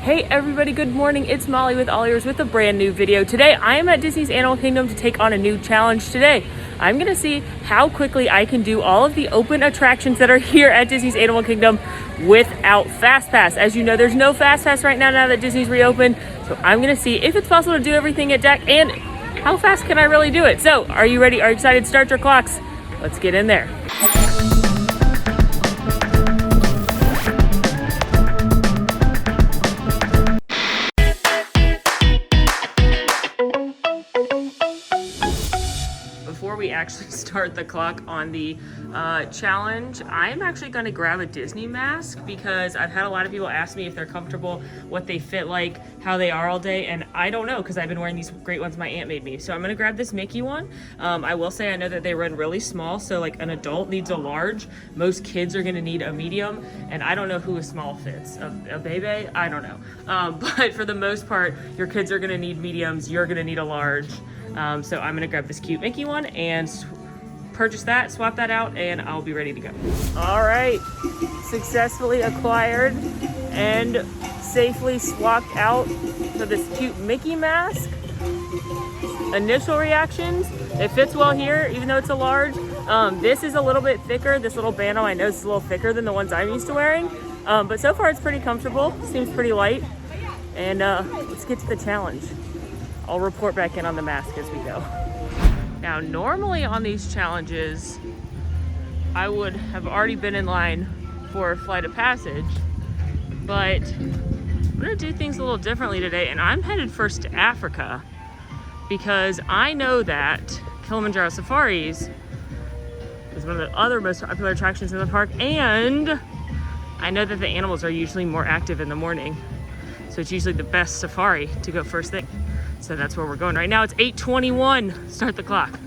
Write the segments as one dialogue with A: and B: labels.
A: Hey everybody, good morning. It's Molly with AllEars with a brand new video. Today I am at Disney's Animal Kingdom to take on a new challenge today. I'm gonna see how quickly I can do all of the open attractions that are here at Disney's Animal Kingdom without FastPass. As you know, there's no FastPass right now that Disney's reopened. So I'm gonna see if it's possible to do everything at DAC and how fast can I really do it. So are you ready? Are you excited? Start your clocks. Let's get in there. Before we actually start the clock on the challenge, I'm actually going to grab a Disney mask because I've had a lot of people ask me if they're comfortable, what they fit like, how they are all day, and I don't know because I've been wearing these great ones my aunt made me. So I'm going to grab this Mickey one. I will say I know that they run really small, so like an adult needs a large. Most kids are going to need a medium, and I don't know who a small fits. A baby? I don't know. But for the most part, your kids are going to need mediums, you're going to need a large. So I'm gonna grab this cute Mickey one and purchase that, swap that out, and I'll be ready to go. All right, successfully acquired and safely swapped out for this cute Mickey mask. Initial reactions, it fits well here, even though it's a large. This is a little bit thicker. This little band on my nose is a little thicker than the ones I'm used to wearing. But so far it's pretty comfortable, seems pretty light. And let's get to the challenge. I'll report back in on the mask as we go. Now, normally on these challenges, I would have already been in line for a flight of passage, but I'm gonna do things a little differently today, and I'm headed first to Africa because I know that Kilimanjaro Safaris is one of the other most popular attractions in the park, and I know that the animals are usually more active in the morning, so it's usually the best safari to go first thing. So that's where we're going. Right now it's 8:21, start the clock.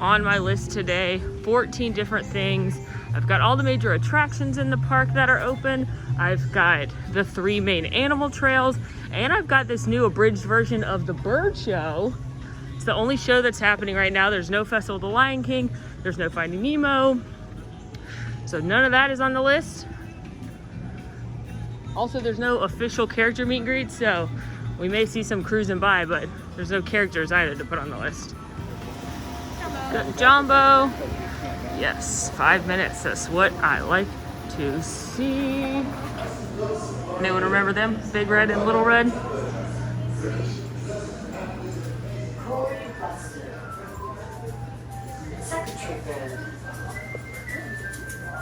A: On my list today, 14 different things. I've got all the major attractions in the park that are open. I've got the 3 main animal trails, and I've got this new abridged version of the bird show. It's the only show that's happening right now. There's no Festival of the Lion King, there's no Finding Nemo. So none of that is on the list. Also, there's no official character meet and greet, so we may see some cruising by, but there's no characters either to put on the list. Got Jumbo. Yes, 5 minutes. That's what I like to see. Anyone remember them? Big Red and Little Red?
B: Secretary Bird.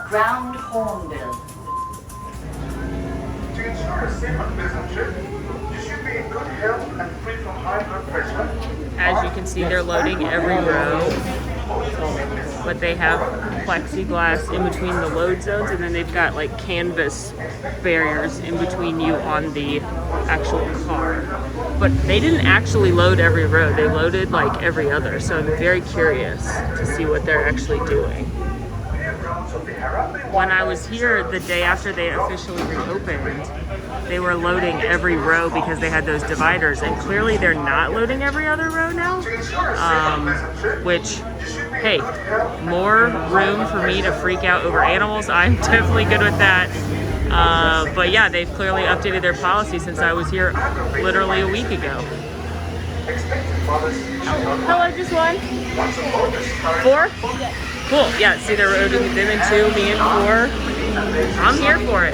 B: Ground Hornbill.
C: To ensure a safe and pleasant trip, you should be in good health and free from high blood pressure.
A: As you can see, they're loading every row, but they have plexiglass in between the load zones, and then they've got like canvas barriers in between you on the actual car. But they didn't actually load every row, they loaded like every other, so I'm very curious to see what they're actually doing. When I was here the day after they officially reopened, they were loading every row because they had those dividers, and clearly they're not loading every other row now, which, hey, more room for me to freak out over animals. I'm definitely good with that. But yeah, they've clearly updated their policy since I was here literally a week ago. Hello, just one. 4? Cool, yeah, see they're loading them in 2, me in 4. I'm here for it.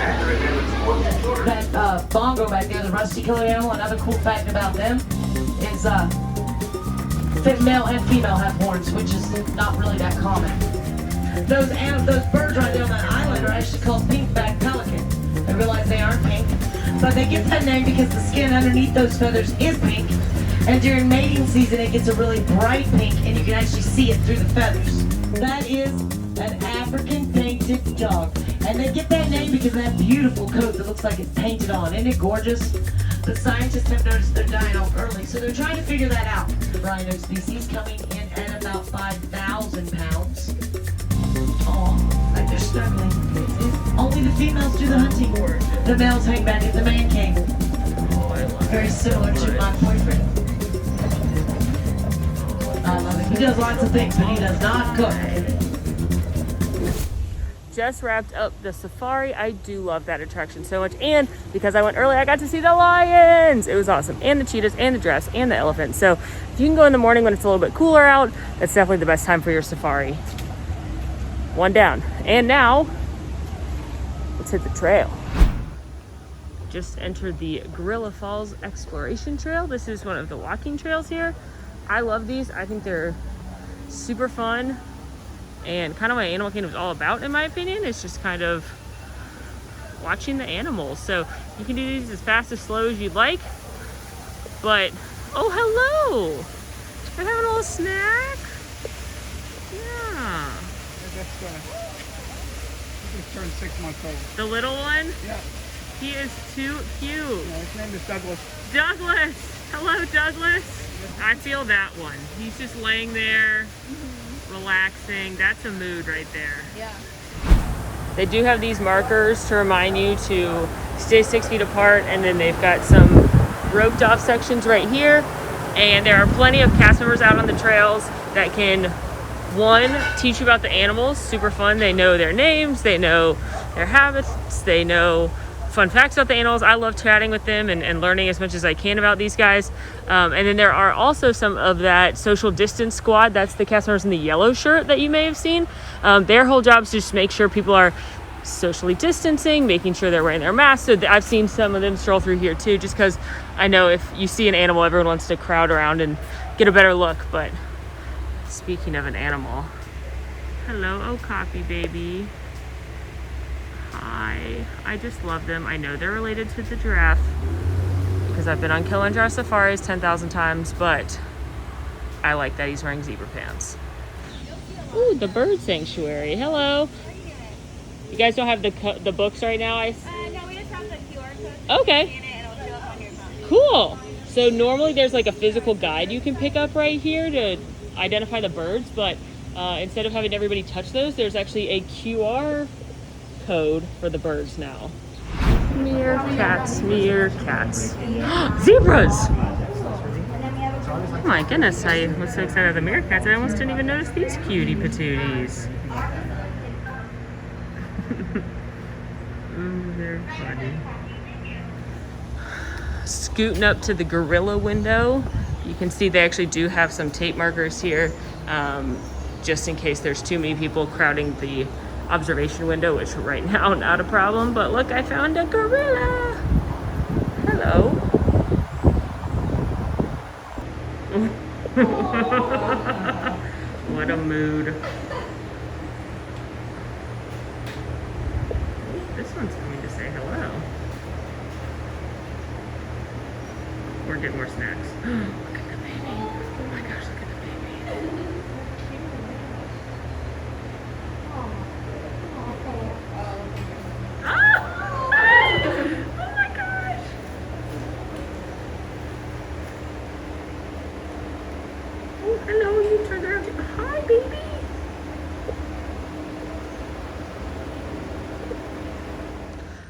D: That bongo back there, the rusty killer animal, another cool fact about them is male and female have horns, which is not really that common. Those birds right there on that island are actually called pink-backed pelican. I realize they aren't pink, but they get that name because the skin underneath those feathers is pink, and during mating season it gets a really bright pink, and you can actually see it through the feathers. That is an African painted dog. And they get that name because of that beautiful coat that looks like it's painted on. Isn't it gorgeous? The scientists have noticed they're dying off early, so they're trying to figure that out. The rhino species coming in at about 5,000 pounds. Oh, like they're struggling. Only the females do the hunting. The males hang back if the man came. Very similar to my boyfriend. I love it. He does lots of things, but he does not cook.
A: just wrapped up the safari. I do love that attraction so much. And because I went early, I got to see the lions. It was awesome. And the cheetahs and the giraffes and the elephants. So if you can go in the morning when it's a little bit cooler out, that's definitely the best time for your safari. One down. And now, let's hit the trail. Just entered the Gorilla Falls Exploration Trail. This is one of the walking trails here. I love these. I think they're super fun and kind of what Animal Kingdom is all about, in my opinion. It's just kind of watching the animals. So you can do these as fast as slow as you'd like. But, oh, hello! They're having a little snack. Yeah.
E: He just turned 6 months old.
A: The little one?
E: Yeah.
A: He is too cute.
E: Yeah, his name is Douglas.
A: Douglas! Hello, Douglas! I feel that one. He's just laying there, relaxing. That's a mood right there.
F: Yeah.
A: They do have these markers to remind you to stay 6 feet apart, and then they've got some roped off sections right here. And there are plenty of cast members out on the trails that can, one, teach you about the animals. Super fun. They know their names, they know their habits, they know fun facts about the animals. I love chatting with them and learning as much as I can about these guys. And then there are also some of that social distance squad. That's the cast members in the yellow shirt that you may have seen. Their whole job is to just make sure people are socially distancing, making sure they're wearing their masks. So I've seen some of them stroll through here too, just because I know if you see an animal, everyone wants to crowd around and get a better look. But speaking of an animal, hello, Okapi baby. I just love them. I know they're related to the giraffe because I've been on Kilimanjaro safaris 10,000 times, but I like that he's wearing zebra pants. Ooh, the bird sanctuary. Hello. You guys don't have the books right now?
F: No, we just have the QR code.
A: Okay.
F: Scan it and it'll show up on your phone.
A: Cool. So normally there's like a physical guide you can pick up right here to identify the birds, but instead of having everybody touch those, there's actually a QR code for the birds now. Meerkats, meerkats. Zebras! Oh my goodness, I was so excited about the meerkats, I almost didn't even notice these cutie patooties. Ooh, they're funny. Scooting up to the gorilla window, you can see they actually do have some tape markers here, just in case there's too many people crowding the observation window, which right now not a problem. But look, I found a gorilla. Hello. What a mood. This one's coming to say hello. We're getting more snacks. Look at the baby. Oh my gosh, look at the baby. Oh my gosh! Oh, hello, you turned around. Hi, baby!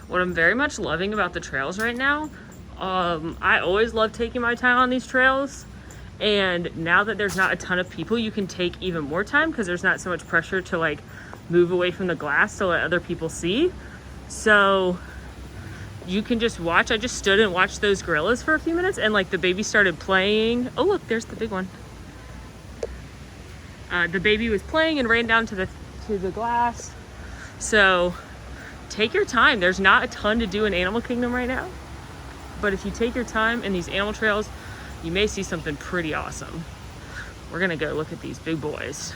A: What I'm very much loving about the trails right now, I always love taking my time on these trails, and now that there's not a ton of people, you can take even more time because there's not so much pressure to like move away from the glass to let other people see. So you can just watch. I just stood and watched those gorillas for a few minutes, and like the baby started playing. Oh look, there's the big one. The baby was playing and ran down to the glass. So take your time. There's not a ton to do in Animal Kingdom right now, but if you take your time in these animal trails, you may see something pretty awesome. We're gonna go look at these big boys.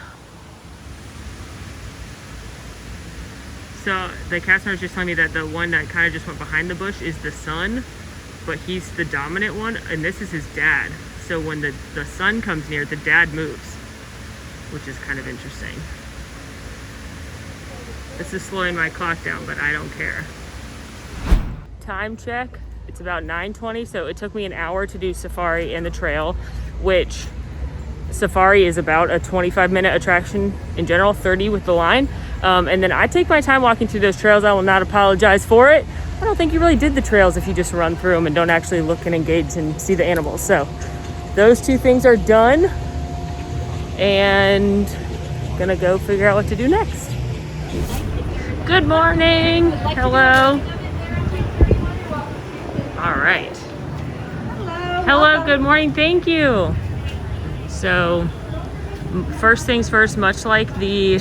A: So the cast member was just telling me that the one that kind of just went behind the bush is the son, but he's the dominant one, and this is his dad. So when the son comes near, the dad moves, which is kind of interesting. This is slowing my clock down, but I don't care. Time check, it's about 9:20, so it took me an hour to do safari and the trail, which safari is about a 25-minute attraction in general, 30 with the line. And then I take my time walking through those trails. I will not apologize for it. I don't think you really did the trails if you just run through them and don't actually look and engage and see the animals. So those two things are done, and gonna go figure out what to do next. Good morning. Hello. All right. Hello. Good morning. Thank you. So, first things first, much like the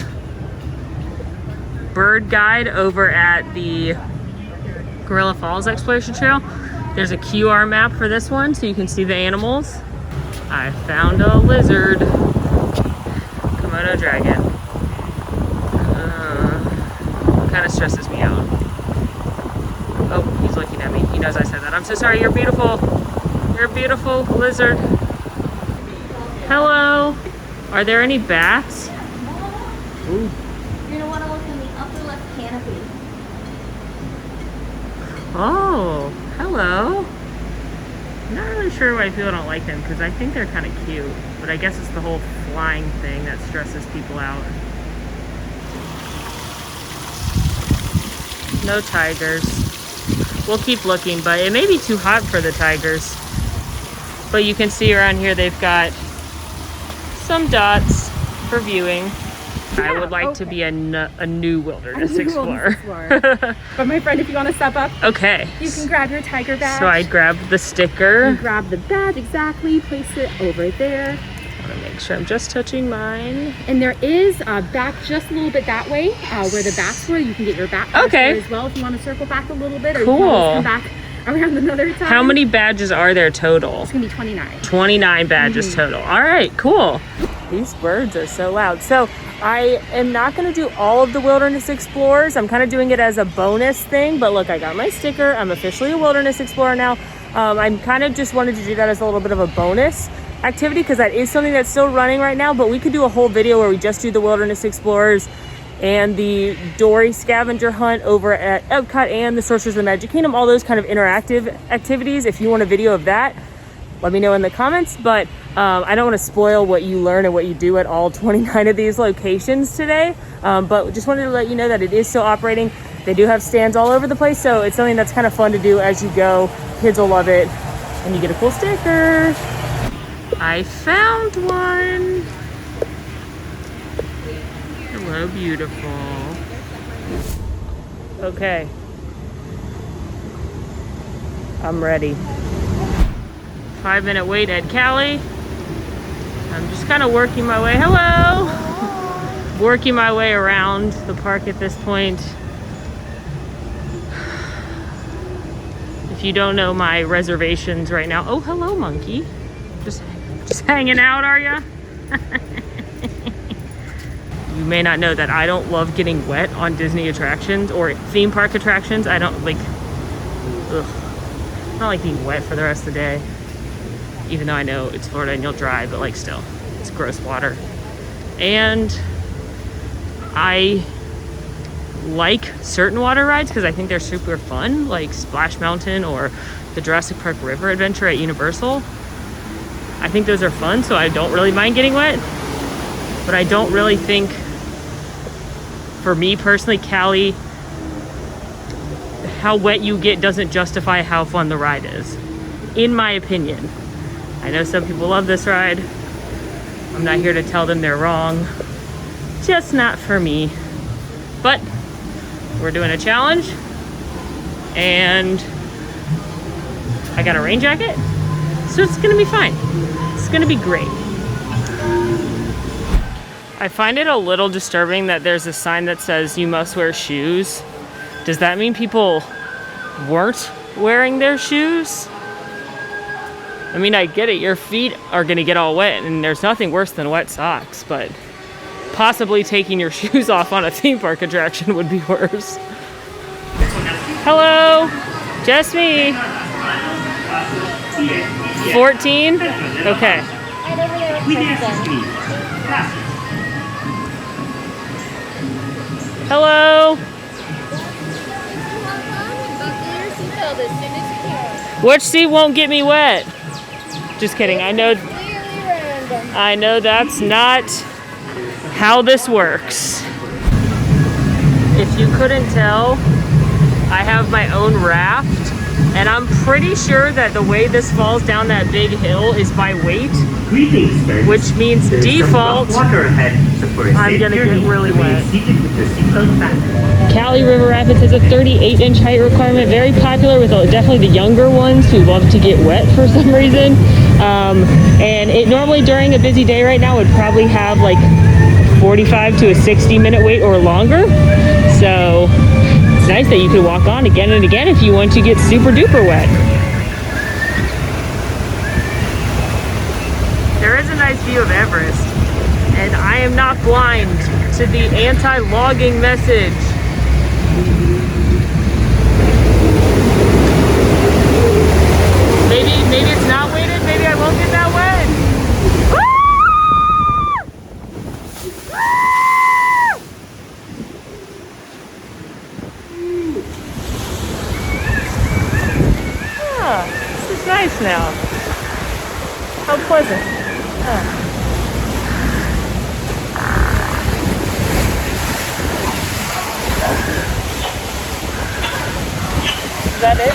A: bird guide over at the Gorilla Falls Exploration Trail, there's a QR map for this one so you can see the animals. I found a lizard. Komodo dragon. Kind of stresses me out. Oh, he's looking at me. He knows I said that. I'm so sorry. You're beautiful. You're a beautiful lizard. Hello. Are there any bats? Ooh.
F: You're gonna want to look in the upper left canopy.
A: Oh, hello. I'm not really sure why people don't like them because I think they're kind of cute. But I guess it's the whole flying thing that stresses people out. No tigers. We'll keep looking, but it may be too hot for the tigers. But you can see around here they've got some dots for viewing. I would like to be a new wilderness explorer.
G: But my friend, if you want to step up,
A: Okay.
G: you can grab your tiger badge.
A: So I grabbed the sticker.
G: You grab the badge, exactly, place it over there.
A: I want to make sure I'm just touching mine.
G: And there is back just a little bit that way, where the bats were. You can get your bat badge
A: Okay.
G: there as well if you want to circle back a little bit. Or
A: Cool.
G: you can always come back around another time.
A: How many badges are there total?
G: It's going to be 29.
A: 29 badges total. All right, cool. These birds are so loud. So I am not going to do all of the wilderness explorers. I'm kind of doing it as a bonus thing. But look, I got my sticker. I'm officially a wilderness explorer now. I'm kind of just wanted to do that as a little bit of a bonus activity because that is something that's still running right now. But we could do a whole video where we just do the wilderness explorers and the Dory scavenger hunt over at Epcot and the Sorcerers of the Magic Kingdom, all those kind of interactive activities. If you want a video of that, let me know in the comments. But I don't want to spoil what you learn and what you do at all 29 of these locations today. But just wanted to let you know that it is still operating. They do have stands all over the place, so it's something that's kind of fun to do as you go. Kids will love it, and you get a cool sticker. I found one. Hello, beautiful. Okay. I'm ready. 5-minute wait at Cali. I'm just kind of working my way. Hello! Working my way around the park at this point. If you don't know my reservations right now. Oh, hello, monkey. Just hanging out, are ya? You may not know that I don't love getting wet on Disney attractions or theme park attractions. I don't like, ugh. I don't like being wet for the rest of the day. Even though I know it's Florida and you'll dry, but like still, it's gross water. And I like certain water rides because I think they're super fun, like Splash Mountain or the Jurassic Park River Adventure at Universal. I think those are fun, so I don't really mind getting wet. But I don't really think, for me personally, Cali, how wet you get doesn't justify how fun the ride is, in my opinion. I know some people love this ride. I'm not here to tell them they're wrong. Just not for me. But we're doing a challenge, and I got a rain jacket, so it's gonna be fine. It's gonna be great. I find it a little disturbing that there's a sign that says you must wear shoes. Does that mean people weren't wearing their shoes? I mean, I get it, your feet are gonna get all wet, and there's nothing worse than wet socks, but possibly taking your shoes off on a theme park attraction would be worse. Hello, just me. 14? Okay.
F: Right over there with Kristen.
A: Hello.
F: Buckle your seatbelt as soon as you can.
A: Which seat won't get me wet? Just kidding. I know
F: Really random.
A: I know that's not how this works. If you couldn't tell, I have my own raft, and I'm pretty sure that the way this falls down that big hill is by weight, which means default, I'm gonna get really wet. Cali River Rapids has a 38-inch height requirement. Very popular with definitely the younger ones who love to get wet for some reason. And it normally during a busy day right now would probably have like 45 to a 60-minute wait or longer. So it's nice that you could walk on again and again if you want to get super duper wet. There is a nice view of Everest, and I am not blind to the anti-logging message. Maybe it's not weighted, maybe I won't get that wet. This is nice now. How pleasant. Is that it?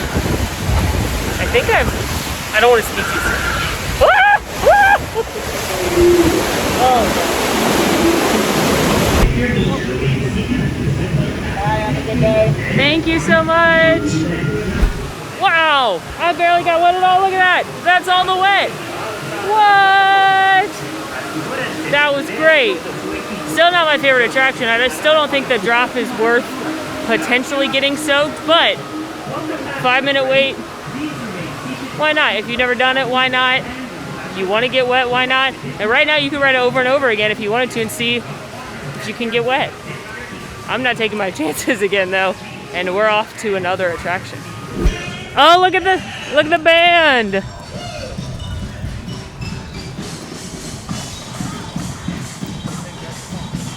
A: I think I don't want to speak too soon. Thank you so much. Wow, I barely got wet at all. Look at that. That's all the wet. What? That was great. Still not my favorite attraction. I still don't think the drop is worth potentially getting soaked, but 5-minute wait, why not? If you've never done it, why not? If you want to get wet, why not? And right now you can ride it over and over again if you wanted to and see if you can get wet. I'm not taking my chances again though, and we're off to another attraction. Oh, look at the band.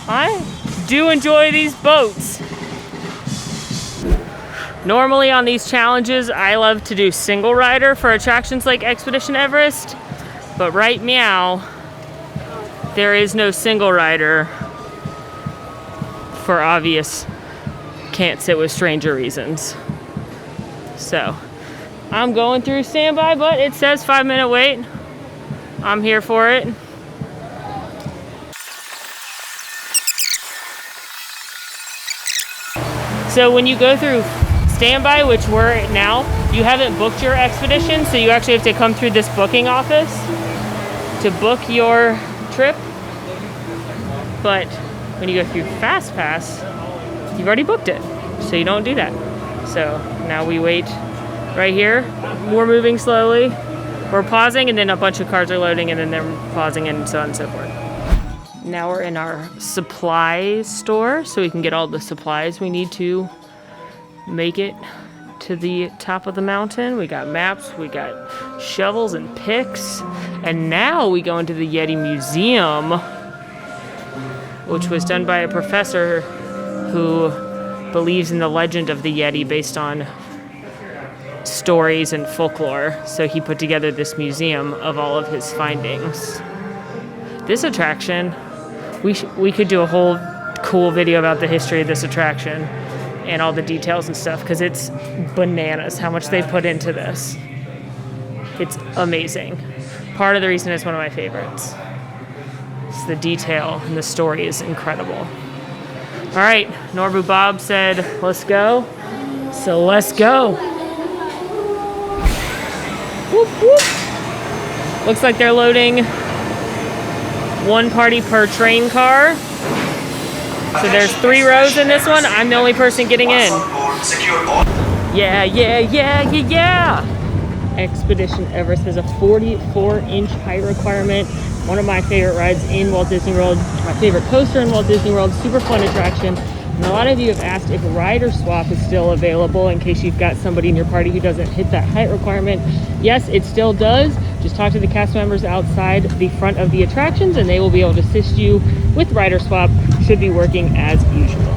A: I do enjoy these boats. Normally on these challenges, I love to do single rider for attractions like Expedition Everest, but right now, there is no single rider for obvious can't sit with stranger reasons. So, I'm going through standby, but it says 5-minute wait. I'm here for it. So when you go through standby, which we're at now, you haven't booked your expedition, so you actually have to come through this booking office to book your trip. But when you go through FastPass, you've already booked it, so you don't do that. So now we wait right here. We're moving slowly. We're pausing, and then a bunch of cars are loading, and then they're pausing, and so on and so forth. Now we're in our supply store, so we can get all the supplies we need to make it to the top of the mountain. We got maps, we got shovels and picks, and now we go into the Yeti Museum, which was done by a professor who believes in the legend of the Yeti based on stories and folklore. So he put together this museum of all of his findings. This attraction, we could do a whole cool video about the history of this attraction and all the details and stuff, because it's bananas how much they put into this. It's amazing. Part of the reason it's one of my favorites. It's the detail and the story is incredible. All right, Norbu Bob said, let's go. So let's go. Whoop, whoop. Looks like they're loading one party per train car. So there's 3 rows in this one. I'm the only person getting in. Yeah, yeah, yeah, yeah, yeah. Expedition Everest has a 44-inch height requirement. One of my favorite rides in Walt Disney World. My favorite coaster in Walt Disney World. Super fun attraction. And a lot of you have asked if rider swap is still available in case you've got somebody in your party who doesn't hit that height requirement. Yes, it still does. Just talk to the cast members outside the front of the attractions and they will be able to assist you with rider swap. Should be working as usual.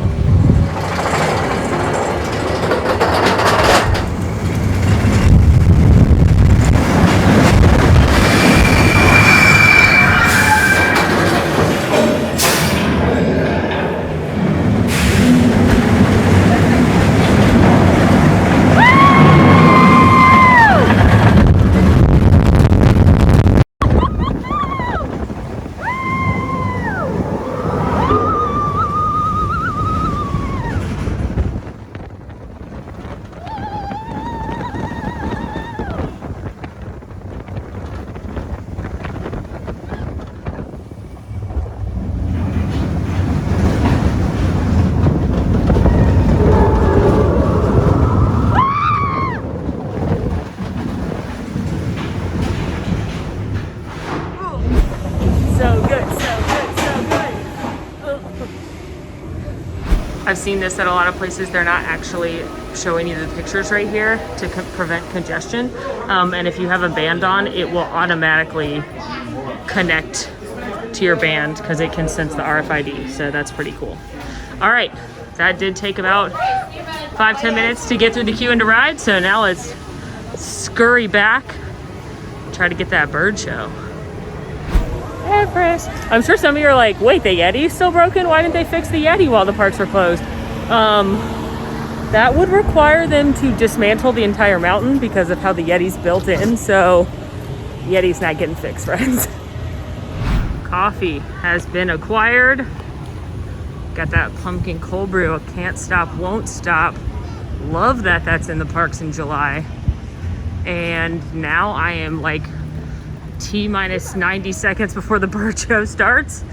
A: seen this at a lot of places. They're not actually showing you the pictures right here to prevent congestion. And if you have a band on, it will automatically connect to your band because it can sense the RFID. So that's pretty cool. All right, that did take about 5-10 minutes to get through the queue and to ride. So now let's scurry back, try to get that bird show. Everest. I'm sure some of you are like, wait, the Yeti's still broken? Why didn't they fix the Yeti while the parks were closed? That would require them to dismantle the entire mountain because of how the Yeti's built in. So Yeti's not getting fixed, friends. Coffee has been acquired. Got that pumpkin cold brew. Can't stop, won't stop. Love that that's in the parks in July. And now I am like T-minus 90 seconds before the bird show starts.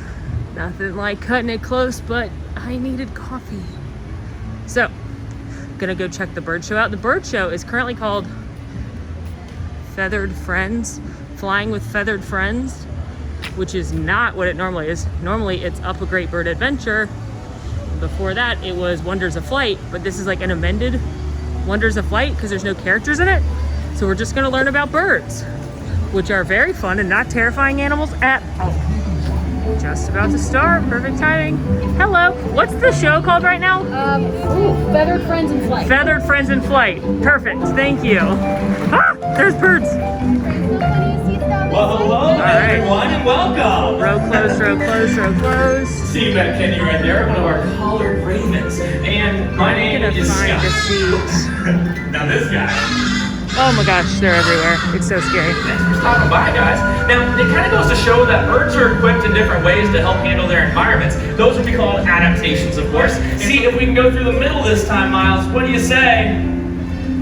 A: Nothing like cutting it close, but I needed coffee. So, gonna go check the bird show out. The bird show is currently called Feathered Friends, Flying with Feathered Friends, which is not what it normally is. Normally it's Up a Great Bird Adventure. Before that, it was Wonders of Flight, but this is like an amended Wonders of Flight because there's no characters in it. So we're just gonna learn about birds, which are very fun and not terrifying animals at all. Just about to start, perfect timing. Hello, what's the show called right now?
G: Feathered Friends in Flight.
A: Feathered Friends in Flight. Perfect, thank you. Ah, there's birds.
H: Well, hello everyone and welcome.
A: Row close, row close, row close.
H: See you back, Kenny, right there, one of our collared ravens. And my name is
A: Find a
H: Scott.
A: seat.
H: Now this guy.
A: Oh my gosh, they're everywhere. It's so scary.
H: Thanks for stopping by, guys. Now, it kind of goes to show that birds are equipped in different ways to help handle their environments. Those would be called adaptations, of course. See if we can go through the middle this time, Miles. What do you say?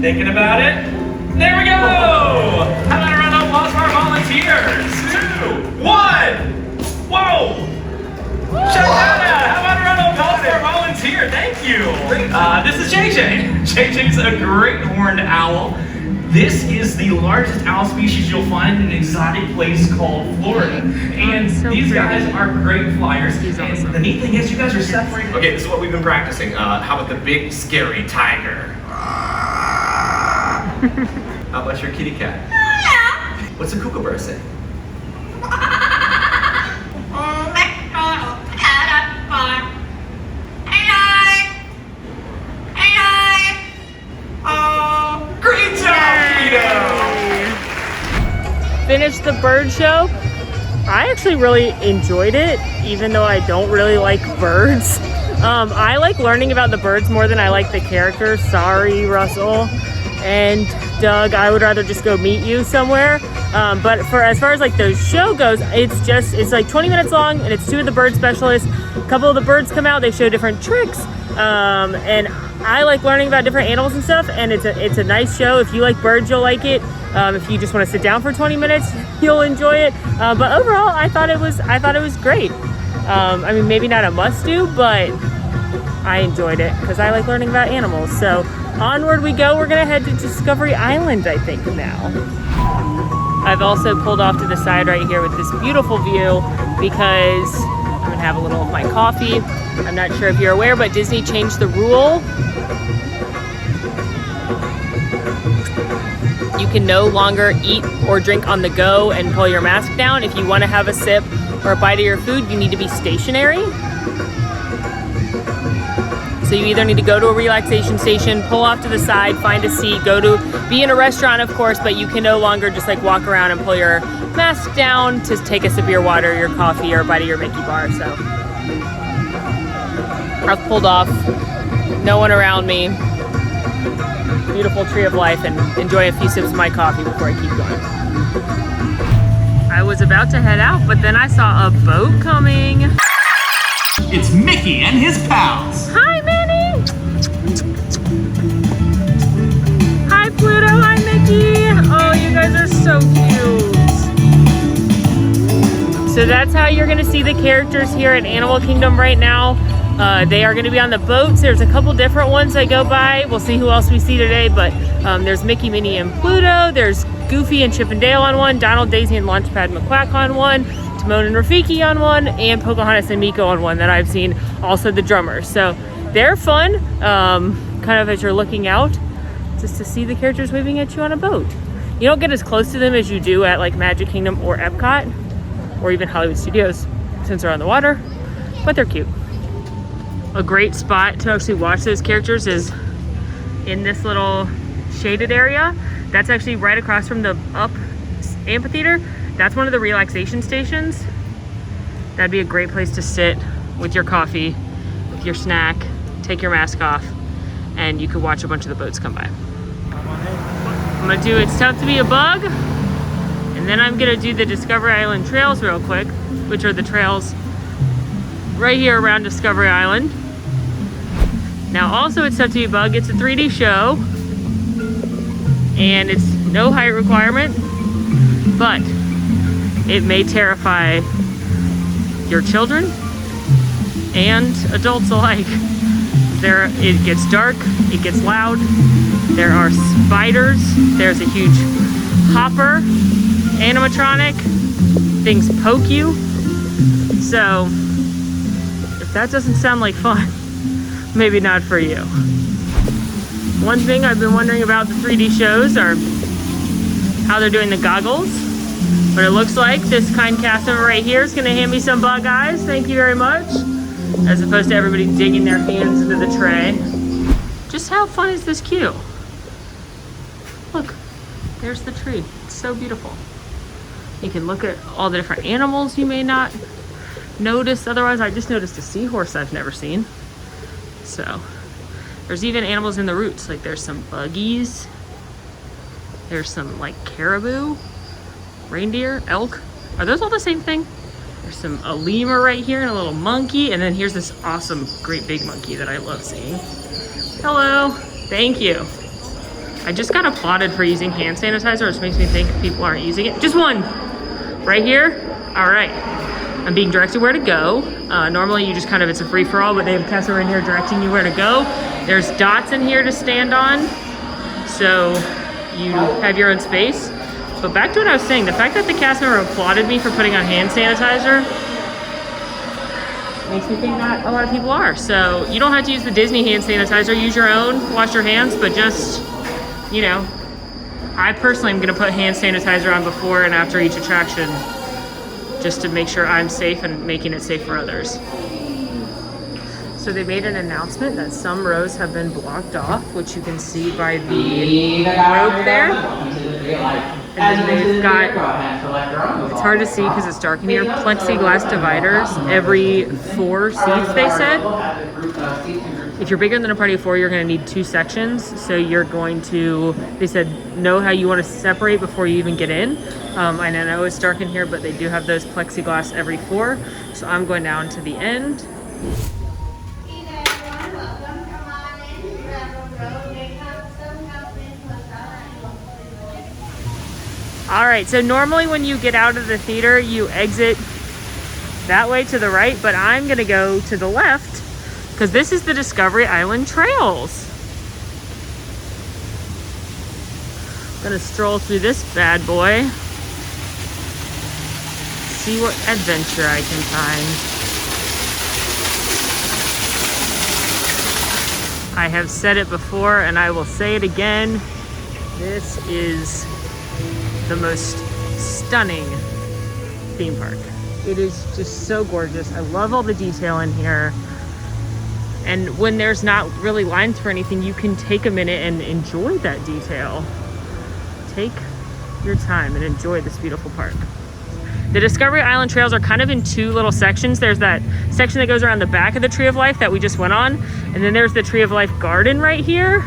H: Thinking about it? There we go! How about a round of applause for our volunteers? 2, 1! Whoa! Check that out! How about a round of applause for our volunteer? Thank you! This is JJ. JJ's a great horned owl. This is the largest owl species you'll find in an exotic place called Florida. And
A: so
H: these
A: pretty.
H: guys are great flyers.
A: He's
H: And
A: awesome.
H: the neat thing is you guys are separated. Okay, this is what we've been practicing. How about the big scary tiger? How about your kitty cat? What's a kookaburra say? Great job, Peter!
A: Finished the bird show. I actually really enjoyed it, even though I don't really like birds. I like learning about the birds more than I like the characters. Sorry, Russell and Doug, I would rather just go meet you somewhere. But for as far as like the show goes, it's like 20 minutes long and it's 2 of the bird specialists. A couple of the birds come out, they show different tricks. And I like learning about different animals and stuff, and it's a nice show. If you like birds, you'll like it. If you just want to sit down for 20 minutes, you'll enjoy it. But overall, I thought it was great. I mean, maybe not a must-do, but I enjoyed it because I like learning about animals. So onward we go. We're gonna head to Discovery Island, I think, now. I've also pulled off to the side right here with this beautiful view because I'm gonna have a little of my coffee. I'm not sure if you're aware, but Disney changed the rule. You can no longer eat or drink on the go and pull your mask down. If you want to have a sip or a bite of your food, you need to be stationary. So you either need to go to a relaxation station, pull off to the side, find a seat, be in a restaurant, of course, but you can no longer just like walk around and pull your mask down to take a sip of your water, your coffee, or a bite of your Mickey bar. So I've pulled off, no one around me. Beautiful tree of life, and enjoy a few sips of my coffee before I keep going. I was about to head out, but then I saw a boat coming.
H: It's Mickey and his pals.
A: Hi, Minnie! Hi, Pluto! Hi, Mickey! Oh, you guys are so cute! So that's how you're gonna see the characters here at Animal Kingdom right now. They are gonna be on the boats. There's a couple different ones that go by. We'll see who else we see today, but there's Mickey, Minnie, and Pluto. There's Goofy and Chip and Dale on one, Donald, Daisy, and Launchpad McQuack on one, Timon and Rafiki on one, and Pocahontas and Miko on one that I've seen, also the drummers. So they're fun, kind of as you're looking out, just to see the characters waving at you on a boat. You don't get as close to them as you do at like Magic Kingdom or Epcot, or even Hollywood Studios, since they're on the water, but they're cute. A great spot to actually watch those characters is in this little shaded area. That's actually right across from the Up amphitheater. That's one of the relaxation stations. That'd be a great place to sit with your coffee, with your snack, take your mask off, and you could watch a bunch of the boats come by. I'm gonna do It's Tough to Be a Bug, and then I'm gonna do the Discovery Island trails real quick, which are the trails right here around Discovery Island. Now also It's Tough to Be a Bug, it's a 3D show, and it's no height requirement, but it may terrify your children and adults alike. It gets dark, it gets loud, there are spiders, there's a huge hopper, animatronic, things poke you. So if that doesn't sound like fun, maybe not for you. One thing I've been wondering about the 3D shows are how they're doing the goggles. But it looks like this kind cast member right here is gonna hand me some bug eyes. Thank you very much. As opposed to everybody digging their hands into the tray. Just how fun is this queue? Look, there's the tree. It's so beautiful. You can look at all the different animals you may not notice otherwise. I just noticed a seahorse I've never seen. So there's even animals in the roots. Like there's some buggies. There's some like caribou, reindeer, elk. Are those all the same thing? There's a lemur right here and a little monkey. And then here's this awesome, great big monkey that I love seeing. Hello, thank you. I just got applauded for using hand sanitizer, which makes me think people aren't using it. Just one, right here. All right, I'm being directed where to go. Normally you just kind of, it's a free for all, but they have Tessa in here directing you where to go. There's dots in here to stand on. So you have your own space. But back to what I was saying, the fact that the cast member applauded me for putting on hand sanitizer makes me think not a lot of people are. So you don't have to use the Disney hand sanitizer, use your own, wash your hands, but just, you know, I personally am gonna put hand sanitizer on before and after each attraction just to make sure I'm safe and making it safe for others. So they made an announcement that some rows have been blocked off, which you can see by the rope there. And then they've got, it's hard to see because it's dark in here, plexiglass dividers every 4 seats, they said. If you're bigger than a party of 4, you're going to need 2 sections. So you're going to, they said, know how you want to separate before you even get in. I know it's dark in here, but they do have those plexiglass every 4. So I'm going down to the end. All right, so normally when you get out of the theater, you exit that way to the right, but I'm gonna go to the left because this is the Discovery Island Trails. I'm gonna stroll through this bad boy, see what adventure I can find. I have said it before and I will say it again. This is the most stunning theme park. It is just so gorgeous. I love all the detail in here. And when there's not really lines for anything, you can take a minute and enjoy that detail. Take your time and enjoy this beautiful park. The Discovery Island trails are kind of in 2 little sections. There's that section that goes around the back of the Tree of Life that we just went on. And then there's the Tree of Life garden right here,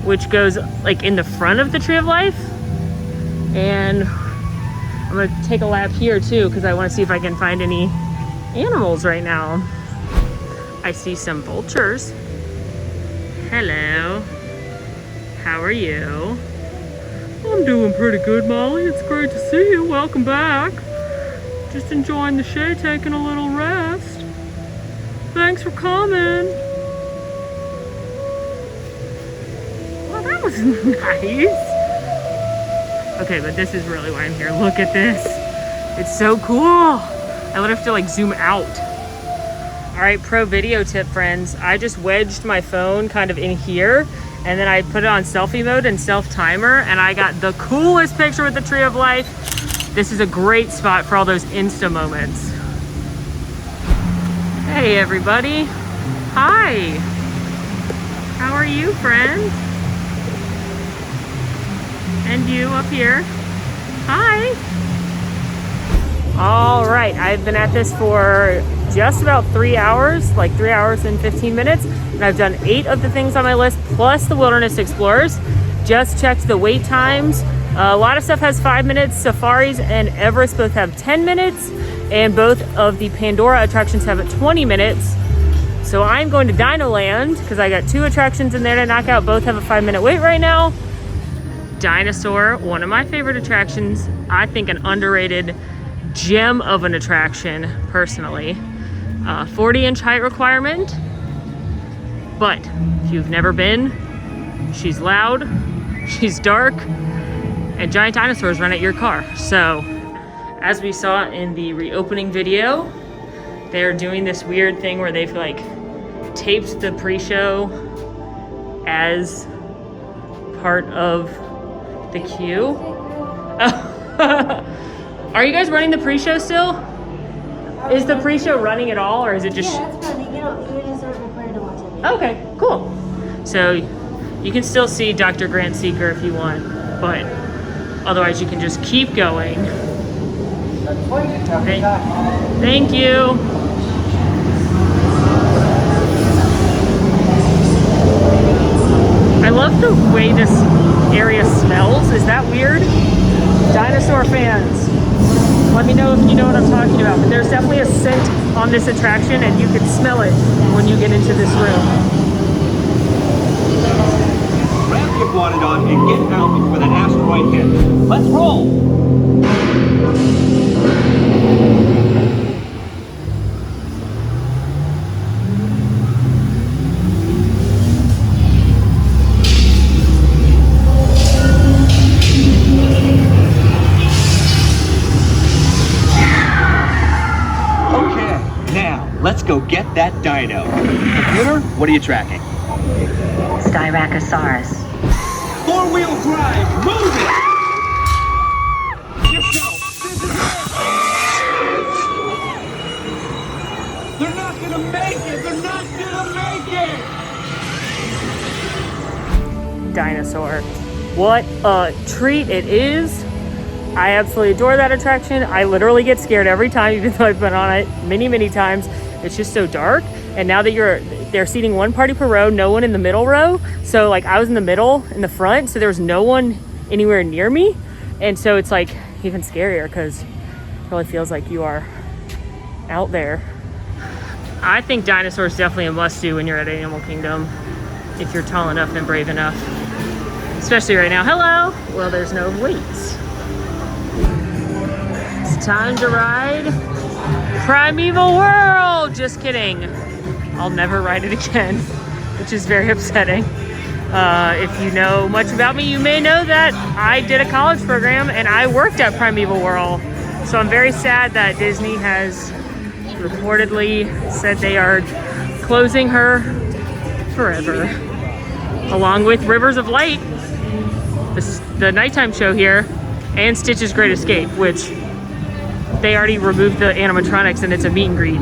A: which goes like in the front of the Tree of Life. And I'm gonna take a lap here too because I want to see if I can find any animals right now. I see some vultures. Hello. How are you? I'm doing pretty good, Molly. It's great to see you. Welcome back. Just enjoying the shade, taking a little rest. Thanks for coming. Well, that was nice. Okay, but this is really why I'm here. Look at this. It's so cool. I would have to like zoom out. All right, pro video tip, friends. I just wedged my phone kind of in here, and then I put it on selfie mode and self timer, and I got the coolest picture with the tree of life. This is a great spot for all those Insta moments. Hey everybody. Hi. How are you, friend? And you up here. Hi. All right, I've been at this for just about 3 hours, like 3 hours and 15 minutes. And I've done 8 of the things on my list, plus the Wilderness Explorers. Just checked the wait times. A lot of stuff has 5 minutes. Safaris and Everest both have 10 minutes. And both of the Pandora attractions have 20 minutes. So I'm going to Dino Land because I got 2 attractions in there to knock out. Both have a 5-minute wait right now. Dinosaur, one of my favorite attractions. I think an underrated gem of an attraction, personally. 40-inch height requirement. But if you've never been, she's loud, she's dark, and giant dinosaurs run at your car. So, as we saw in the reopening video, they're doing this weird thing where they've like taped the pre-show as part of the queue. Are you guys running the pre-show still? Is the pre-show running at all, or is it just?
F: Yeah, it's running. You just are required to watch it.
A: Okay, cool. So you can still see Dr. Grant Seeker if you want, but otherwise you can just keep going. Thank you. I love the way this area smells. Is that weird? Dinosaur fans, let me know if you know what I'm talking about. But there's definitely a scent on this attraction, and you can smell it when you get into this room.
I: Grab your bonnet on and get out before that asteroid hits. Let's roll! Let's go get that dino. Computer, what are you tracking?
B: Styracosaurus.
I: 4-wheel drive, move it! Yourself, this is it! They're not gonna make it! They're not gonna make it!
A: Dinosaur. What a treat it is. I absolutely adore that attraction. I literally get scared every time, even though I've been on it many times. It's just so dark. And now that they're seating 1 party per row, no one in the middle row. So like I was in the middle, in the front, so there was no one anywhere near me. And so it's like even scarier because it really feels like you are out there. I think Dinosaur is definitely a must-do when you're at Animal Kingdom, if you're tall enough and brave enough. Especially right now. Hello! Well, there's no waits. It's time to ride Primeval World! Just kidding. I'll never ride it again, which is very upsetting. If you know much about me, you may know that I did a college program and I worked at Primeval World. So I'm very sad that Disney has reportedly said they are closing her forever. Along with Rivers of Light, the nighttime show here, and Stitch's Great Escape, which they already removed the animatronics and it's a meet and greet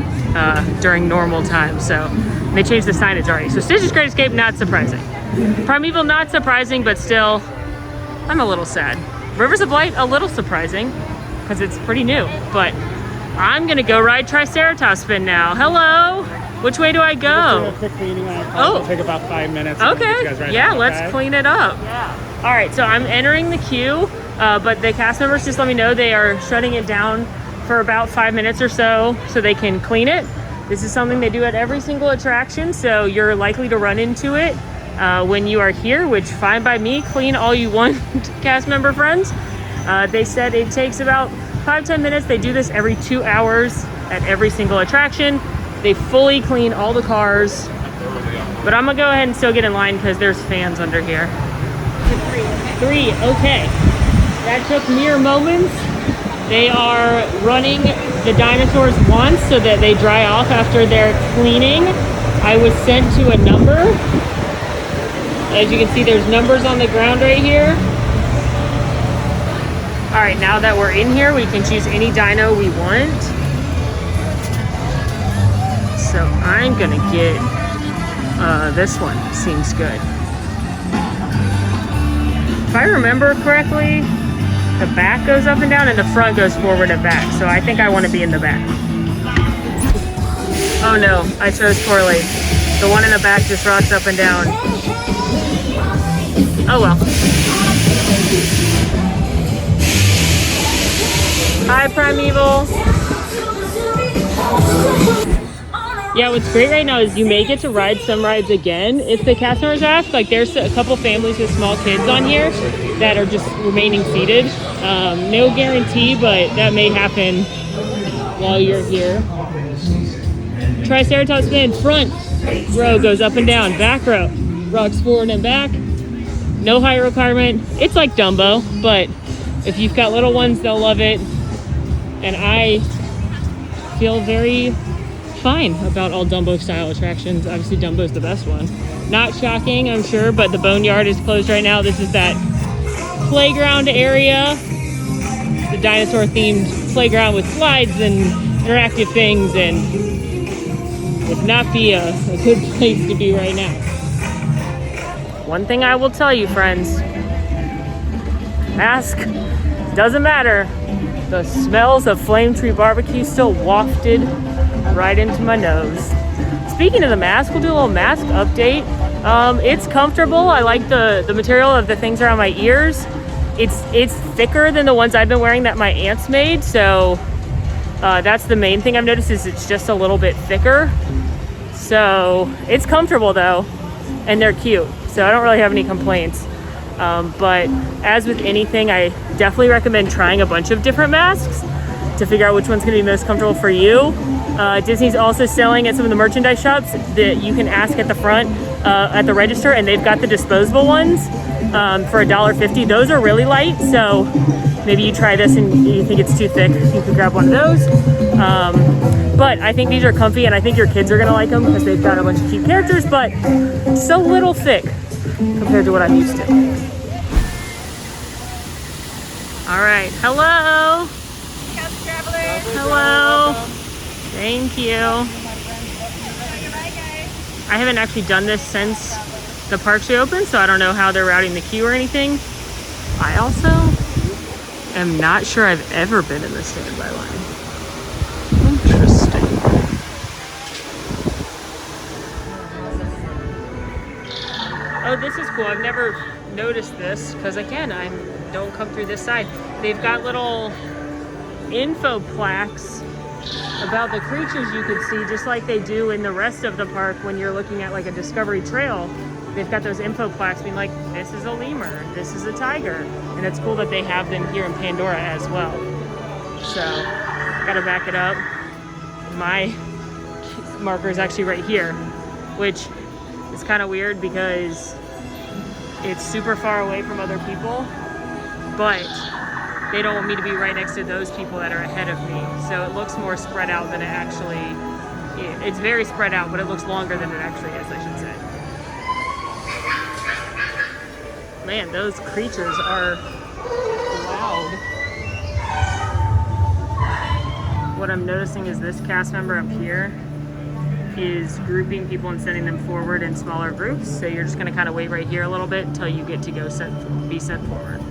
A: during normal time. So they changed the signage already. So Stitch's Great Escape, not surprising. Primeval, not surprising, but still, I'm a little sad. Rivers of Light, a little surprising because it's pretty new. But I'm gonna go ride Triceratops Spin now. Hello. Which way do I go?
E: Do a quick cleaning on it.
A: Oh.
E: It'll take about 5 minutes.
A: Okay. Yeah, let's clean it up. Yeah. All right, so I'm entering the queue, but the cast members just let me know they are shutting it down for about 5 minutes or so they can clean it. This is something they do at every single attraction, so you're likely to run into it when you are here, which fine by me. Clean all you want, cast member friends. They said it takes about 5-10 minutes. They do this every 2 hours at every single attraction. They fully clean all the cars, but I'm gonna go ahead and still get in line because there's fans under here. 3, okay. That took mere moments. They are running the dinosaurs once so that they dry off after they're cleaning. I was sent to a number. As you can see, there's numbers on the ground right here. All right, now that we're in here, we can choose any dino we want. So I'm gonna get this one. Seems good. If I remember correctly, the back goes up and down and the front goes forward and back. So I think I want to be in the back. Oh no, I chose poorly. The one in the back just rocks up and down. Oh well. Hi, Primeval. Yeah, what's great right now is you may get to ride some rides again if the cast members ask. Like, there's a couple families with small kids on here that are just remaining seated. No guarantee, but that may happen while you're here. Triceratops spin. Front row goes up and down. Back row rocks forward and back. No height requirement. It's like Dumbo, but if you've got little ones, they'll love it. And I feel very fine about all Dumbo style attractions. Obviously Dumbo's the best one. Not shocking, I'm sure, but the Boneyard is closed right now. This is that playground area, the dinosaur themed playground with slides and interactive things, and would not be a good place to be right now. One thing I will tell you, friends, mask doesn't matter. The smells of Flame Tree Barbecue still wafted right into my nose. Speaking of the mask, we'll do a little mask update. It's comfortable. I like the material of the things around my ears. It's thicker than the ones I've been wearing that my aunts made, so that's the main thing I've noticed, is it's just a little bit thicker. So it's comfortable though, and they're cute, so I don't really have any complaints. But as with anything, I definitely recommend trying a bunch of different masks to figure out which one's gonna be most comfortable for you. Disney's also selling at some of the merchandise shops that you can ask at the front at the register, and they've got the disposable ones for $1.50. Those are really light, so maybe you try this and you think it's too thick, you can grab one of those. But I think these are comfy, and I think your kids are gonna like them because they've got a bunch of cute characters, but just a little thick compared to what I'm used to. All right, hello. Hello. Thank you. I haven't actually done this since the parks reopened, so I don't know how they're routing the queue or anything. I also am not sure I've ever been in the standby line. Interesting. Oh, this is cool. I've never noticed this because, again, I don't come through this side. They've got little info plaques about the creatures you could see, just like they do in the rest of the park when you're looking at like a Discovery Trail. They've got those info plaques being like, this is a lemur, this is a tiger, and it's cool that they have them here in Pandora as well. So, gotta back it up. My marker is actually right here, which is kind of weird because it's super far away from other people, but they don't want me to be right next to those people that are ahead of me. So it looks more spread out than it actually is. It's very spread out, but it looks longer than it actually is, I should say. Man, those creatures are loud. What I'm noticing is this cast member up here is grouping people and sending them forward in smaller groups. So you're just gonna kind of wait right here a little bit until you get to go be sent forward.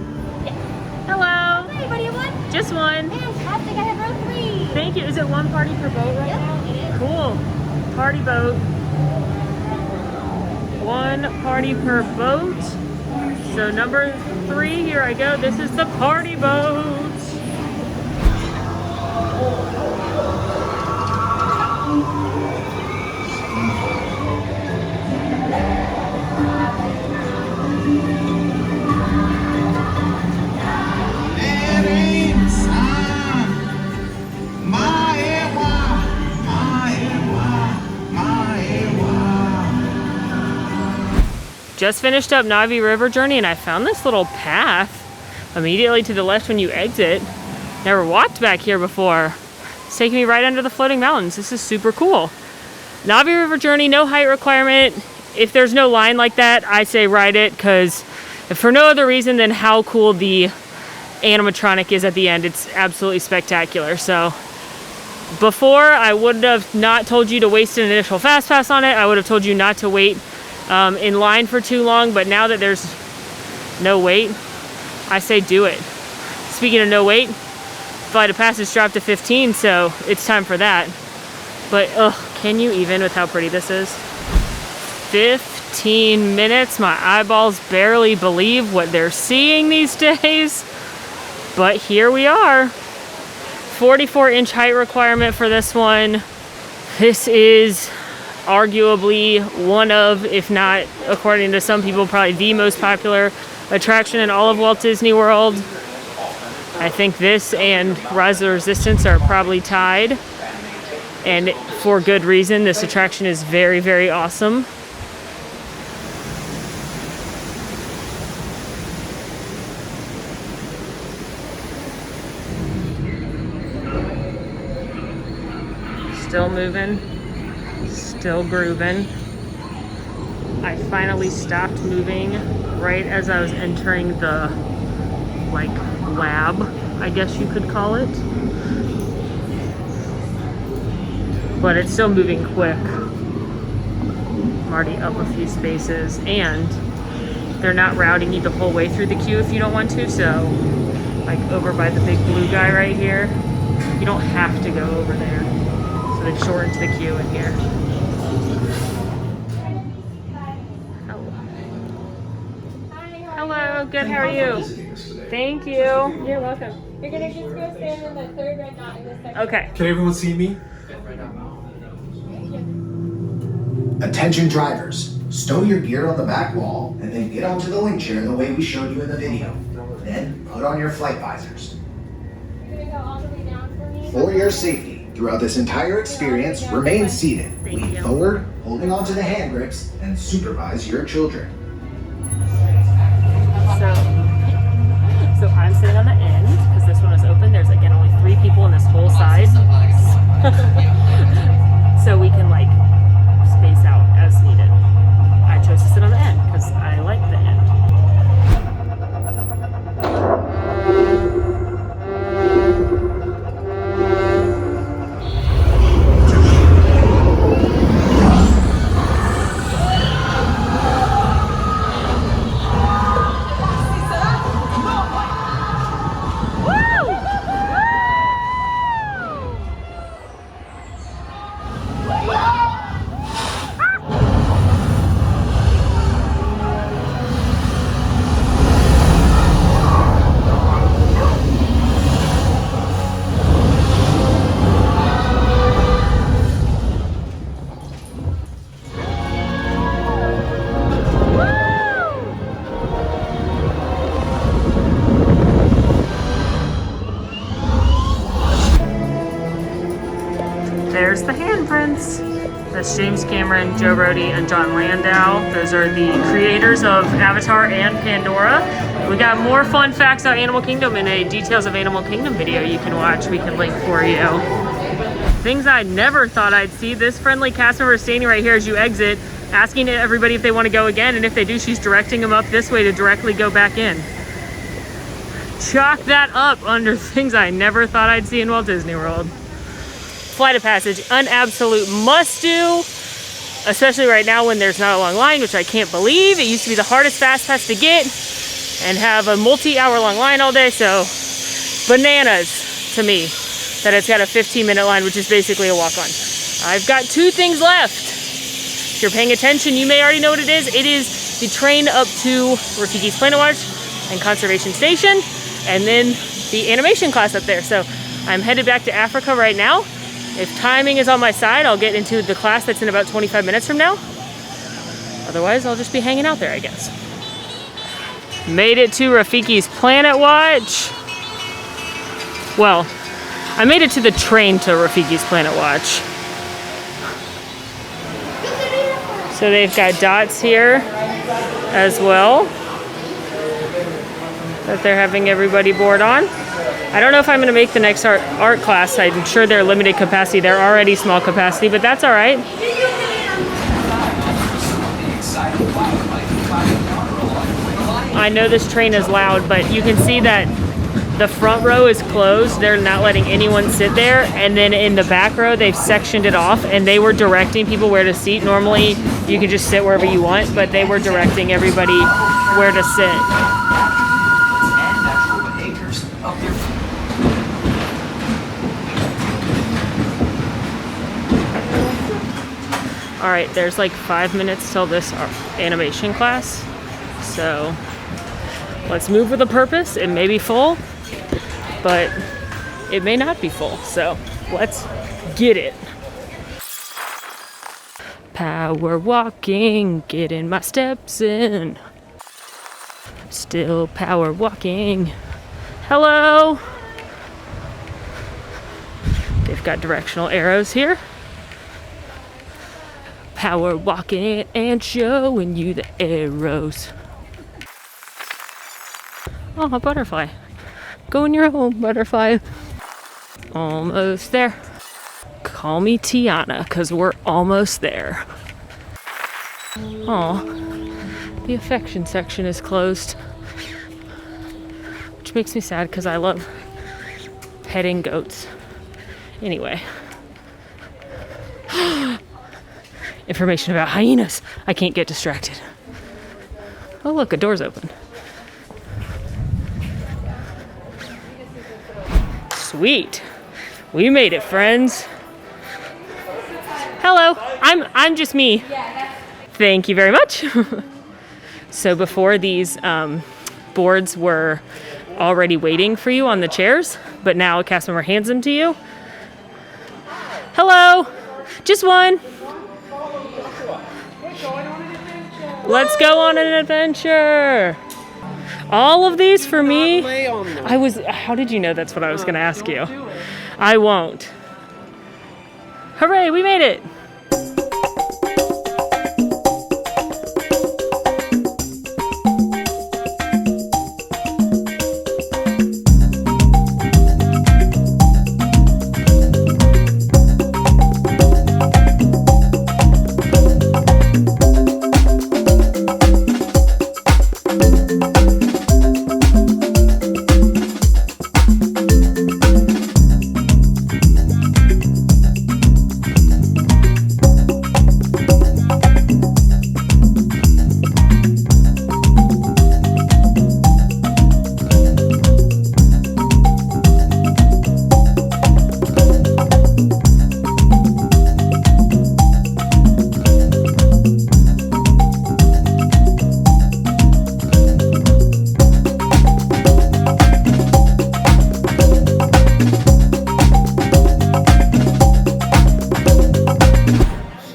A: Hello.
F: Hi, buddy, you have one?
A: Just one.
F: Fantastic, I have row 3.
A: Thank you. Is it one party per boat right now?
F: It is.
A: Cool. Party boat. One party per boat. So number 3, here I go. This is the party boat. Just finished up Navi River Journey, and I found this little path immediately to the left when you exit. Never walked back here before. It's taking me right under the floating mountains. This is super cool. Navi River Journey, no height requirement. If there's no line like that, I say ride it, because if for no other reason than how cool the animatronic is at the end, it's absolutely spectacular. So before, I would have not told you to waste an initial FastPass on it. I would have told you not to wait in line for too long, but now that there's no wait, I say do it. Speaking of no wait, flight of passage dropped to 15, so it's time for that. But can you even with how pretty this is? 15 minutes. My eyeballs barely believe what they're seeing these days. But here we are. 44-inch height requirement for this one. This is arguably one of, if not, according to some people, probably the most popular attraction in all of Walt Disney World. I think this and Rise of the Resistance are probably tied. And for good reason. This attraction is very, very awesome. Still moving, still grooving. I finally stopped moving right as I was entering the, like, lab, I guess you could call it. But it's still moving quick. I'm already up a few spaces, and they're not routing you the whole way through the queue if you don't want to, so, like, over by the big blue guy right here, you don't have to go over there. They've shortened the queue in here. Hello, good, how are you? Thank you.
G: You're welcome. You're gonna just go stand in the third red dot in this section.
A: Okay.
J: Can everyone see me?
K: Attention drivers, stow your gear on the back wall and then get onto the wing chair the way we showed you in the video. Then put on your flight visors.
F: You're gonna go all the way down for me?
K: For your safety, throughout this entire experience, remain seated, lean forward, holding onto the hand grips, and supervise your children.
A: So I'm sitting on the end because this one is open. There's again only 3 people on this whole side, so we can like space out as needed. I chose to sit on the end because I like the end. There's the handprints. That's James Cameron, Joe Rohde, and John Landau. Those are the creators of Avatar and Pandora. We got more fun facts about Animal Kingdom in a Details of Animal Kingdom video you can watch. We can link for you. Things I never thought I'd see. This friendly cast member is standing right here as you exit, asking everybody if they want to go again, and if they do, she's directing them up this way to directly go back in. Chalk that up under things I never thought I'd see in Walt Disney World. Flight of Passage, an absolute must-do, especially right now when there's not a long line, which I can't believe. It used to be the hardest FastPass to get and have a multi-hour long line all day, so bananas to me that it's got a 15-minute line, which is basically a walk-on. I've got 2 things left. If you're paying attention, you may already know what it is. It is the train up to Rafiki's Planet Watch and Conservation Station, and then the animation class up there. So I'm headed back to Africa right now. If timing is on my side, I'll get into the class that's in about 25 minutes from now. Otherwise, I'll just be hanging out there, I guess. Made it to Rafiki's Planet Watch. Well, I made it to the train to Rafiki's Planet Watch. So they've got dots here as well that they're having everybody board on. I don't know if I'm going to make the next art class. I'm sure they're limited capacity. They're already small capacity, but that's all right. I know this train is loud, but you can see that the front row is closed. They're not letting anyone sit there. And then in the back row, they've sectioned it off, and they were directing people where to sit. Normally, you can just sit wherever you want, but they were directing everybody where to sit. All right, there's like 5 minutes till this animation class. So let's move with a purpose. It may be full, but it may not be full. So let's get it. Power walking, getting my steps in. Still power walking. Hello. They've got directional arrows here. Power walking it and showing you the arrows. Oh, a butterfly. Go in your home, butterfly. Almost there. Call me Tiana, because we're almost there. Oh, the affection section is closed. Which makes me sad, because I love petting goats. Anyway. Information about hyenas. I can't get distracted. Oh look, a door's open. Sweet. We made it, friends. Hello. I'm just me. Thank you very much. So before, these boards were already waiting for you on the chairs, but now a cast member hands them to you. Hello. Just one. Let's go on an adventure. All of these for me. How did you know that's what I was going to ask you? I won't. Hooray, we made it.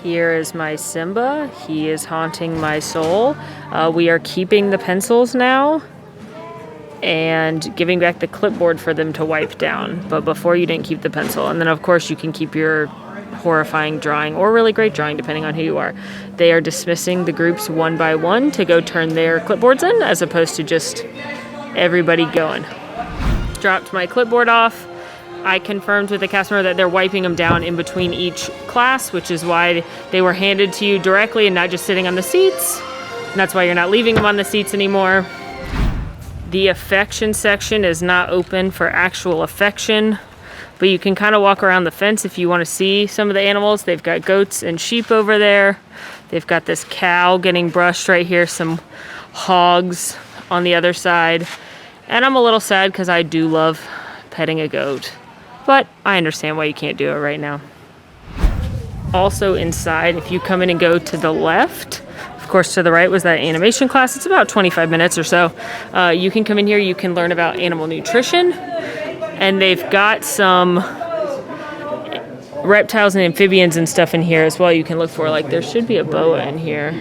A: Here is my Simba. He is haunting my soul. We are keeping the pencils now and giving back the clipboard for them to wipe down. But before, you didn't keep the pencil. And then of course you can keep your horrifying drawing or really great drawing, depending on who you are. They are dismissing the groups one by one to go turn their clipboards in, as opposed to just everybody going. Dropped my clipboard off. I confirmed with the cast member that they're wiping them down in between each class, which is why they were handed to you directly and not just sitting on the seats. And that's why you're not leaving them on the seats anymore. The affection section is not open for actual affection, but you can kind of walk around the fence if you want to see some of the animals. They've got goats and sheep over there. They've got this cow getting brushed right here, some hogs on the other side. And I'm a little sad because I do love petting a goat. But I understand why you can't do it right now. Also inside, if you come in and go to the left, of course to the right was that animation class. It's about 25 minutes or so. You can come in here, you can learn about animal nutrition. And they've got some reptiles and amphibians and stuff in here as well you can look for. Like there should be a boa in here.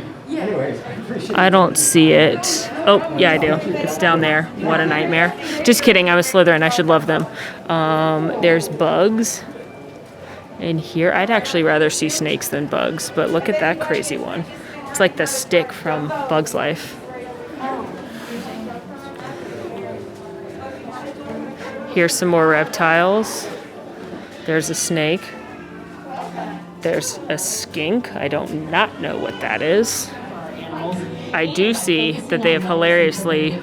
A: I don't see it. Oh, yeah, I do. It's down there. What a nightmare. Just kidding. I'm a Slytherin. I should love them. There's bugs in here. I'd actually rather see snakes than bugs, but look at that crazy one. It's like the stick from Bug's Life. Here's some more reptiles. There's a snake. There's a skink. I don't not know what that is. I do see that they have hilariously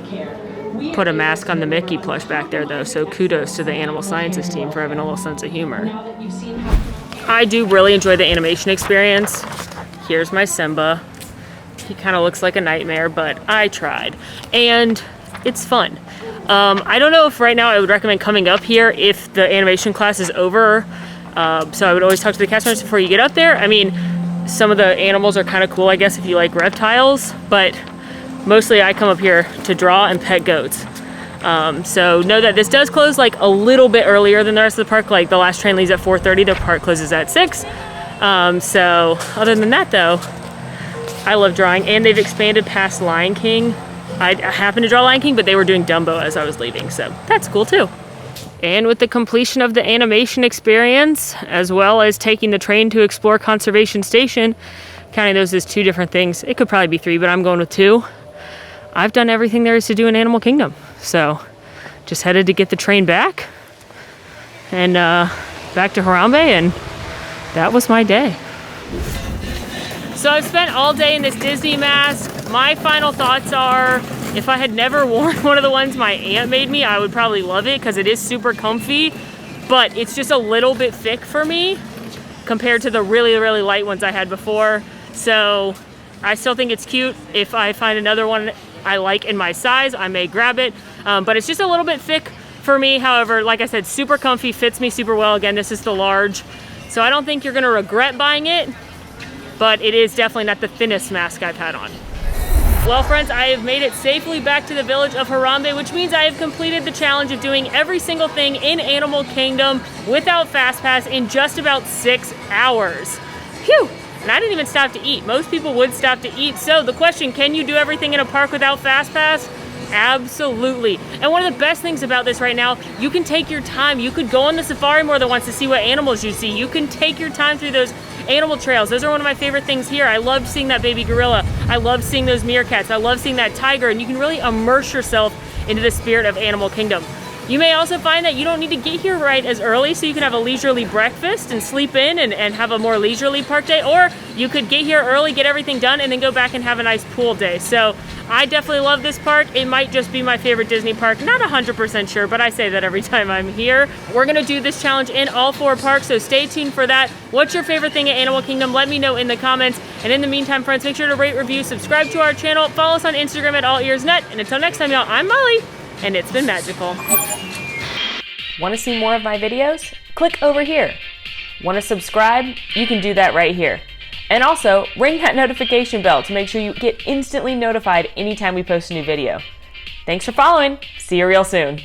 A: put a mask on the Mickey plush back there though, so kudos to the animal sciences team for having a little sense of humor. I do really enjoy the animation experience. Here's my Simba. He kind of looks like a nightmare, but I tried. And it's fun. I don't know if right now I would recommend coming up here if the animation class is over. So I would always talk to the cast members before you get up there. I mean, some of the animals are kind of cool, I guess, if you like reptiles, but mostly I come up here to draw and pet goats. So know that this does close like a little bit earlier than the rest of the park. Like the last train leaves at 4:30, the park closes at 6. So other than that though, I love drawing, and they've expanded past Lion King. I happened to draw Lion King, but they were doing Dumbo as I was leaving, so that's cool too. And with the completion of the animation experience, as well as taking the train to explore Conservation Station, counting those as 2 different things, it could probably be 3, but I'm going with 2. I've done everything there is to do in Animal Kingdom. So just headed to get the train back and back to Harambe, and that was my day. So I've spent all day in this Disney mask. My final thoughts are, if I had never worn one of the ones my aunt made me, I would probably love it because it is super comfy, but it's just a little bit thick for me compared to the really, really light ones I had before. So I still think it's cute. If I find another one I like in my size, I may grab it, but it's just a little bit thick for me. However, like I said, super comfy, fits me super well. Again, this is the large, so I don't think you're gonna regret buying it, but it is definitely not the thinnest mask I've had on. Well friends, I have made it safely back to the village of Harambe, which means I have completed the challenge of doing every single thing in Animal Kingdom without FastPass in just about 6 hours. Phew! And I didn't even stop to eat. Most people would stop to eat. So the question, can you do everything in a park without FastPass? Absolutely. And one of the best things about this right now, you can take your time. You could go on the safari more than once to see what animals you see. You can take your time through those animal trails. Those are one of my favorite things here. I loved seeing that baby gorilla. I love seeing those meerkats. I love seeing that tiger, and you can really immerse yourself into the spirit of Animal Kingdom. You may also find that you don't need to get here right as early, so you can have a leisurely breakfast and sleep in and have a more leisurely park day, or you could get here early, get everything done, and then go back and have a nice pool day. So I definitely love this park. It might just be my favorite Disney park. Not 100% sure, but I say that every time I'm here. We're gonna do this challenge in all 4 parks, so stay tuned for that. What's your favorite thing at Animal Kingdom? Let me know in the comments. And in the meantime, friends, make sure to rate, review, subscribe to our channel, follow us on Instagram at AllEars.net. And until next time, y'all, I'm Molly, and it's been magical.
J: Want to see more of my videos? Click over here. Want to subscribe? You can do that right here. And also, ring that notification bell to make sure you get instantly notified anytime we post a new video. Thanks for following. See you real soon.